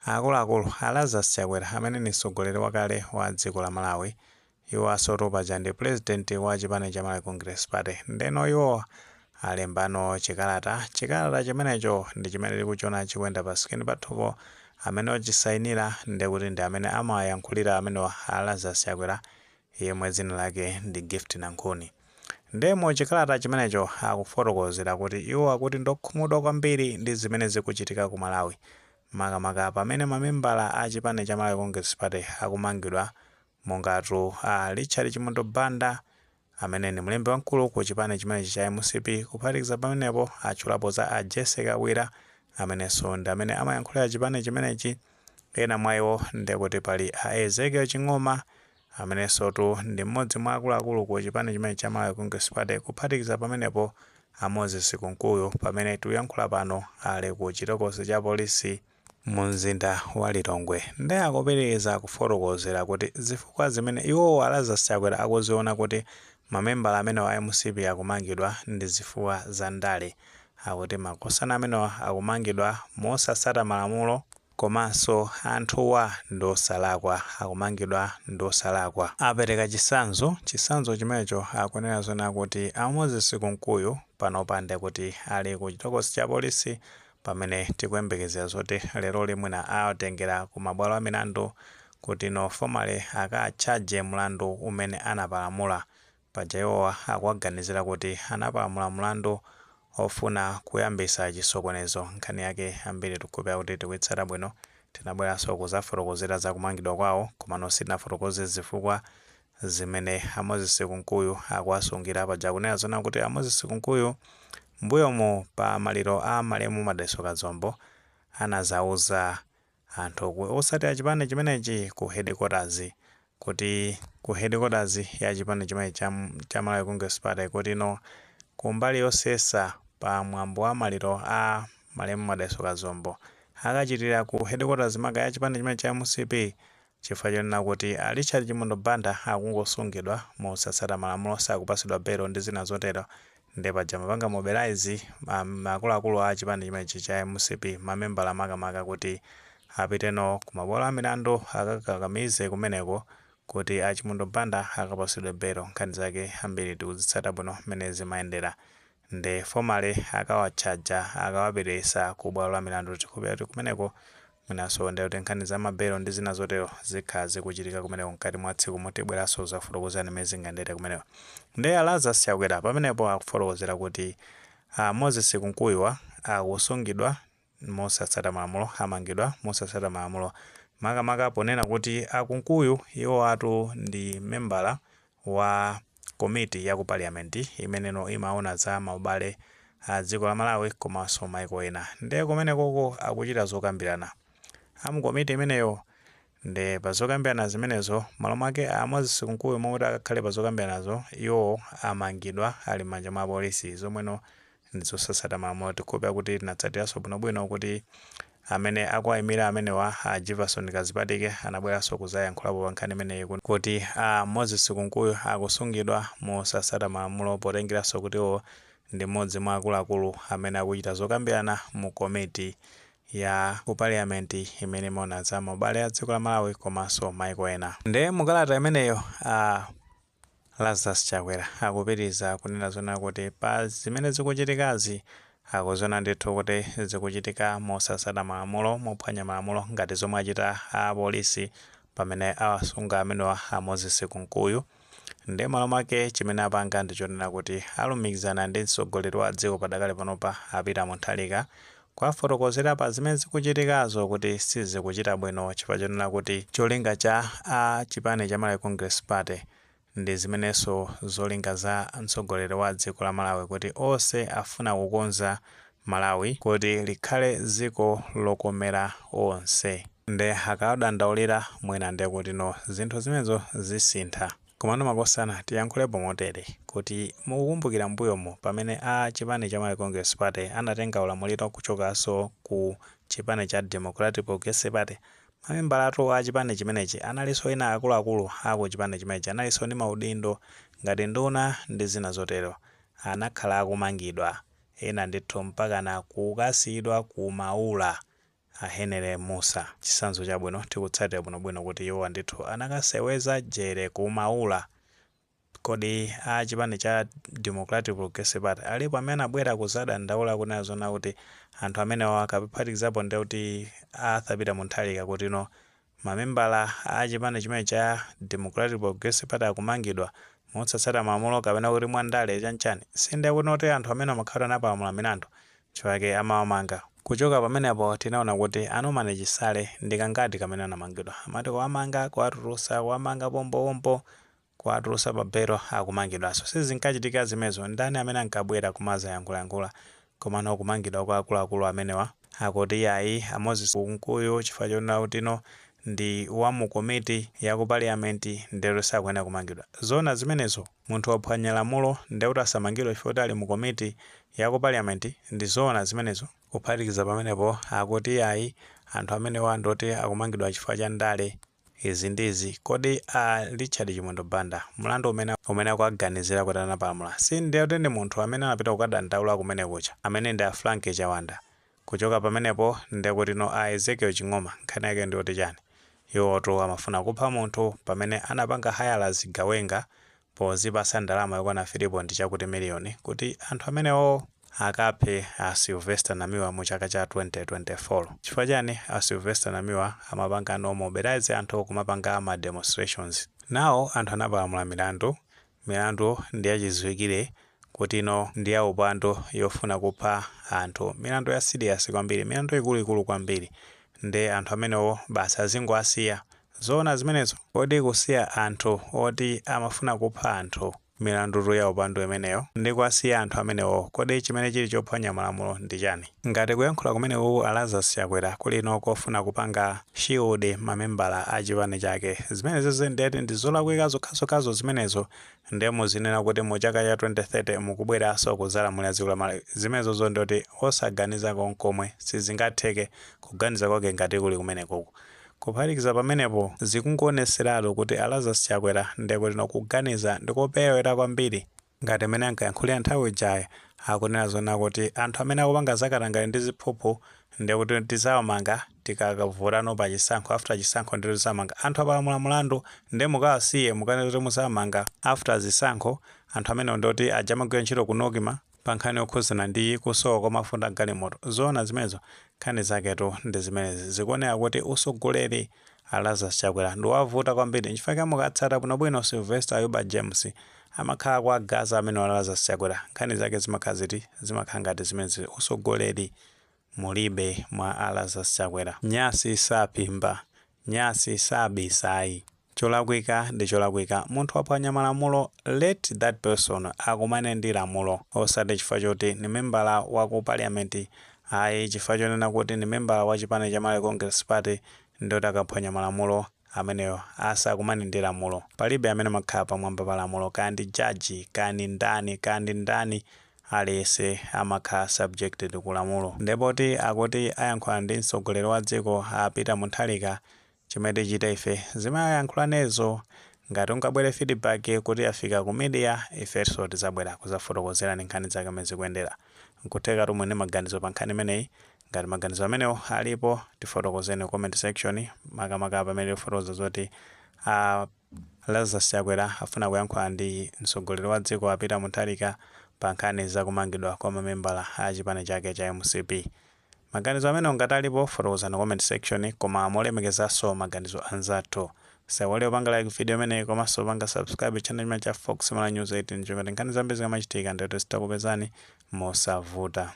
akuluakulu a Lazarus Chakwera amene ni mtsogoleri wakale wa dziko la Malawi, iwo asotopa ndi president wa chipani cha Malawi Congress Party. Ndeno iwo alembano chikalata chimenecho ndi chimene likuchiona chikuenda pa skrini pathupo, amene ochisainira ndekuti ndi amene amayankhulira amene a Lazarus Chakwera, yemwe dzina lake ndi Gift Nankhuni. Ndemo chikalata chimenecho akufotokozera kuti iwo akuti ndokhumudwa kwambiri ndi zimene zikuchitika ku Malawi, makamaka pamene mamembala a chipani cha Malawi Congress Party akumangidwa mongatu Richard Chimondo Banda amene ni mlembi wamkulu ku chipani chimenechi cha MCP, kuphatikiza pamenepo atchulapo za a Jessica Wira amenenso ndi amene amayankhulira chipani chimenechi. Ena mwa iwo ndekuti pali a Ezekiel Ching'oma amenenso ndi mmodzi mwa akuluakulu ku chipani chimenechi cha Malawi Congress Party, kuphatikiza pamenepo a Moses Kunkuyu pamene tuyankhula pano ali ku chitokosi cha polisi mu mzinda wa Lilongwe. Ndiye akupitiriza kufotokozera kuti zifukwa zimene iwo a Lazarus Chakwera akuziona kuti mamembala amene wa MCP akumangidwa ndi zifukwa za ndale, akuti makosana amene akumangidwa mosasata malamulo, komanso anthuwa ndosalakwa, akumangidwa ndosalakwa. Apereka chisanzo chimenecho akunena zona kuti a Moses Kunkuyu panopa ndekuti ali ku chitokosi cha polisi, pamene tikuyembekezera zoti lero limwina atengera ku mabwalo a milandu kuti no formally akatchaje mlandu umene anapalamula. Paja iwowa akuwaganizira kuti anapalamula mlandu ofuna kuyambisa chisokonezo. Nkhani yake ambiri tikupeza kuti tikuitsata bwino, tinabweranso kuzafotokozera za kumangidwa kwawo, komano sitinafotokoze zifukwa zimene a Moses Kunkuyu akuwasungira. Paja kunena zona kuti a Moses Kunkuyu mbuyomu pa maliro a malemu Madeso Kazombo anazauza anthu osati a chipani chimenechi ku headquarters, kuti ku headquarters ya chipani chimenechi cha Malawi Congress Party kuti no kumbali yosesa pa mwambo wa maliro a malemu Madeso Kazombo akachitira ku headquarters maka ya chipani chimenechi cha MCP, chifukwa chonena kuti a Richard Chimondo Banda akungosungidwa mosasata malamulo, sakupasidwa belo ndi zina zotero. Ndi paja mapanga mobilize akuluakulu a chipani chimenechi cha MCP, mamembala makamaka kuti apiteno ku mabwalo a milandu akakakamize kumeneko kuti a Chimondo Banda akapasidwe belo. Nkhani zake ambiri tikuzitsata bwino mmene zimayendera, ndi formally akawatchaja akawapitisa ku bwalo la milandu. Tikupeza kuti kumeneko mwinaso ndekuti nkhani za mabelo ndi zina zotero zikhala zikuchitika kumeneko mkati mwa tsiku motibweranso zafotokozani mmene zingayendere kumeneko. Ndi a Lazarus Chakwera pamenepo akufotokozera kuti Moses Kunkuyu akusungidwa mosasata malamulo, amangidwa mosasata malamulo, makamaka ponena kuti a Kunkuyu iwo atu ndi membala wa komiti ya ku parliament imeneno imaona za maubale a dziko la Malawi komanso maiko ena. Ndiye kumenekoko akuchita zokambirana komiti imeneyo. Ndi pazokambirana zimenezo malo mwake a Moses Kunkuyu momwe akakhale pazokambiranazo iwo amangidwa ali m'manja mwa polisi, zomweno ndizosasata malamulo. Tikupeza kuti tinatsatiranso bwinobwino kuti amene akuwayimira amenewa a Jefferson Kazipatike anabweranso kuzayankhulapo pa nkhani imeneyi kuti a Moses Kunkuyu akusungidwa mosasata malamulo, potengeranso kuti iwo ndi mmodzi mwa akuluakulu amene akuchita zokambirana mu komiti ya ku parliament imene imaona za maubale a dziko la Malawi komanso maiko ena. Ndi mukalata imeneyo a Lazarus Chakwera akupitiriza kunena zona kuti pa zimene zikuchitikazi akuzona ndithu kuti zikuchitika mosasata malamulo, mophwanya malamulo ngati zomwe achita a polisi pamene awasunga amenewa a Moses Kunkuyu. Ndi malo mwake chimene apanga ndichonena kuti alumikizana ndi mtsogoleri wa dziko padakale panopa apita Mutharika kwafotokozera pa zimene zikuchitikazo kuti sizikuchita bwino, chifukwa chonena kuti cholinga cha a chipani cha Malawi Congress Party ndi zimenenso zolinga za mtsogoleri wa dziko la Malawi kuti onse afuna kukonza Malawi kuti likhale dziko lokomera onse. Ndi akadandaulira mwina ndi kuti no zinthu zimenezo zisintha. Komano makosana tiyankhulepo motere kuti mukukumbukira mbuyomo pamene a chipani cha Malawi Congress Party anatenga ulamuliro kuchokanso ku chipani cha Democratic Progressive Party, mamembala atu a chipani chimenechi analinso ena akuluakulu aku chipani chimenechi analinso ndi maudindo ngati nduna ndi zina zotero, anakhala akumangidwa ena ndithu mpaka na kukasiyidwa ku maula a Henry Musa. Chisanzo chabwino tikutsatira bwinobwino kuti iwo ndithu anakaseweza jere kumaula. Kodi a chipani cha Democratic Progressive Party alipo amene abwera kuzada ndaula kunena zona kuti anthu amene akaphatikizapo ndi kuti athapita munthalika kuti no mamembala a chipani chimene cha Democratic Progressive Party akumangidwa motsatsata malamulo kapena kuti mwandale chanchani. Sinde kuti anthu amene amakhala napalamula milandu chifake amawamanga. Kuchoka pamenepo tinaona kuti Norman Chisale ndikangati kamene anamangidwa. Amati kuwamanga kuwatulusa kuwamanga pompopompo kuwatulusa pabelo akumangidwanso. Sizinkachitika zimenezo ndani amene ankabwera kumazayankhulayankhula komano kumangidwa kwa akuluakulu amenewa akuti ayi Moses Nkuyu chifukwa chonena kuti no ndi wa mu komiti ya ku parliament ndero sakuyenera kumangidwa. Zona zimenezo munthu waphwanya lamulo ndeuti asamangidwe chifukwa ali mu komiti ya ku parliament ndi zona zimenezo. Kuphatikiza pamenepo akuti ayi anthu amenewa ndoti akumangidwa chifukwa cha ndale izi ndizi. Kodi Richard Chimwendo Banda mlandu umene akuganizira kuti anapalamula si ndiyoti ndi munthu amene anapita kukadandaula kumene kucha amene ndi a Frank Chawanda. Kuchoka pamenepo ndekuti no Ezekiel Ching'oma nkhani yake ndiyoti chani iwoto amafuna kupha munthu pamene anapanga hayalazi gawenga pozipasa ndalama yokwana 3 miliyoni kuti anthu amenewo akaphe a Sylvester Namiwa mu chaka cha 2024. Chifukwa chani a Sylvester Namiwa amapanga no mobilize anthu kumapanga ma demonstrations. Nawo anthu anapalamula milandu ndi yachidziwikire kuti no ndi ya upandu yofuna kupha anthu. Milandu ya serious kwambiri, milandu ikuluikulu kwambiri. Ndi anthu amenewo basa azingowasiya. Zona zimenezo kodi kusiya anthu oti amafuna kupha anthu milandu ya upandu imeneyo ndi kuwasiya anthu amenewo kodi chimene chili chophwanya malamulo ndi chani? Ngati kuyankhula kumenewo Lazarus Chakwera kuli no kofuna kupanga shield mamembala a chipani chake. Zimenezo ndeti ndi zolakwika zokhazokhazo zimenezo ndi muzinena kuti mu chaka cha 2030 mukubweranso kuzalamulira dziko la Malawi. Zimenezo ndoti osaganiza konkomwe sizingatheke kuganiza kwake ngati kuli kumeneko. Kuphatikiza pamenepo zikungoneseralo kuti Lazarus Chakwera ndekuti nokuganiza ndikopewera kwambiri ngati mene ankayankhulira nthawi ijayi akunena zona kuti anthu amene akupanga zakatangale ndi ziphuphu ndekuti tizawamanga tikakavotano pa chisankho. After chisankho ndi tizamanga anthu apalamula mulandu ndi mukawasiye mukanena kuti muzamanga after zisankho. Anthu amene ndoti ajamagwira ntchito kunokima pa nkhani yokhuzana ndi kusowa kwa mafuta galimoto. Zona zimenezo nkhani zaketu ndi zimenezi zikuoneka kuti usogoleri Lazarus Chakwera ndi wavuta kwambiri. Chifukwa mukatsata bwinobwino Sylvester Ayuba James amakhala kwa Gaza amene wa Lazarus Chakwera nkhani zake zimakhala ngati zimenezi usogoleri mulibe mwa Lazarus Chakwera. Nyasi sapimba nyasi sabisayi. Cholakwika ndi cholakwika. Munthu waphwanya malamulo let that person akumane ndi lamulo osati chifukwa choti ni membala wa ku parliament ayi chifukwa chonena kuti ni membala wa chipani cha Malawi Congress Party ndoti akaphwanya malamulo ameneyo asakumane ndi lamulo. Palibe amene makhala pamwamba pa lamulo kandi jaji kandi ndani alese amakhala subjected ku lamulo. Ndepoti akuti ayankhula ndi mtsogoleri wa dziko apita munthalika chimene chita ife zimayankhulanezo ngati ungabwere feedback kuti afika ku media ifenso tizabwera kuzafotokozerani nkhani zake mmene zikuyendera. Nkutheka tumwe ndi maganizo pa nkhani imeneyi. Ngati maganizo amenewo alipo tifotokozeni comment section makamaka pamene tifotokoza zoti Lazarus Chakwera afuna kuyankhula ndi mtsogoleri wa dziko apita munthalika pa nkhani zakumangidwa kwa mamembala a chipani chake cha MCP. Maganizo amene ngati alipo fotokozani comment section koma molemekezanso maganizo anzathu. Sewale upanga like video imene komanso upanga subscribe channel cha Fox Malawi News 18 chomwe nkhani zambiri zikamachitika ndito sitakupezani mosavuta.